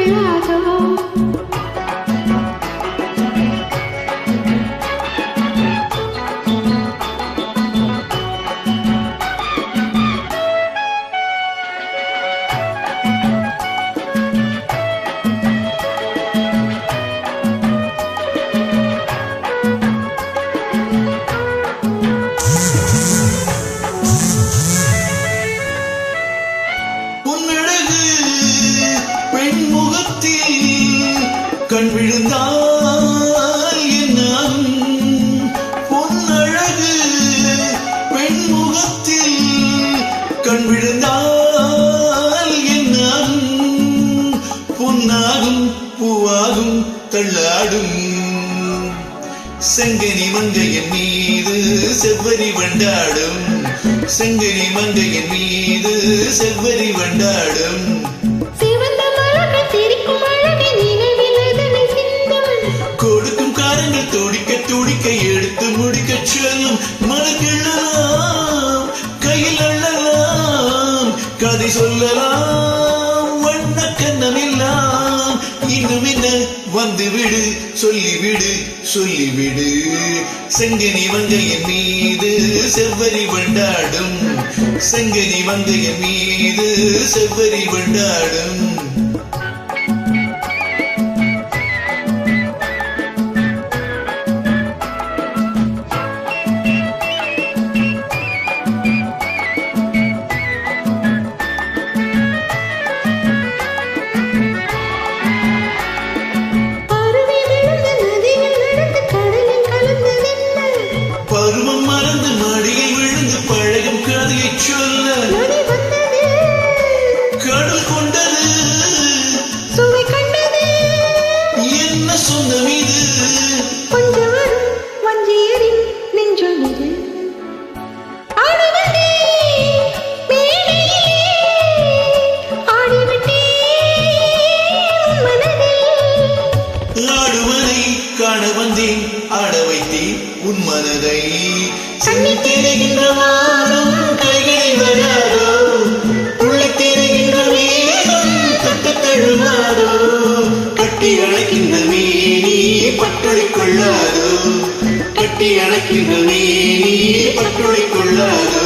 கொள்ளாதோ கண் விழுந்தால் என்னாகும் பொன்னழகு பெண்முகத்தில் கண் விழுந்தால் என்னாகும் பொன்னாகும் பூவாகும் தள்ளாடும் செங்கனி மங்கையின் மீது செவ்வரி வண்டாடும் செங்கனி மங்கையின் மீது செவ்வரி வண்டாடும் துடிக்க எடுத்து முடிக்க சொல்லும் மனக்கிழலாம் கையில் அள்ளலாம் கதை சொல்லலாம் வண்ண கண்ணமெல்லாம் இன்னும் என்ன வந்துவிடு சொல்லிவிடு சொல்லிவிடு செங்கனி மங்கையின் மீது செவ்வரி வண்டாடும் செங்கனி மங்கையின் மீது செவ்வரி வண்டாடும் பருவம் மறந்து மடியில் விழுந்து பழகும் கதையை சொல்ல கடல் கொண்டது சுவை கண்டது என்ன சொந்தம் இது கொஞ்சம் வஞ்சியரி நெஞ்சொல்லுது காண வந்தேன் ஆட வைத்தேன் உன் மனதை சென்னி தேடுகின்ற வானம் கைகளை வராதோ உள்ளே தேடுகின்ற வேகம் தொட்ட தழுவாதோ கட்டி அழைக்கின்ற மேனி பற்றொழி கொள்ளாதோ கட்டி அழைக்கின்ற மேனி பற்றொழி கொள்ளாதோ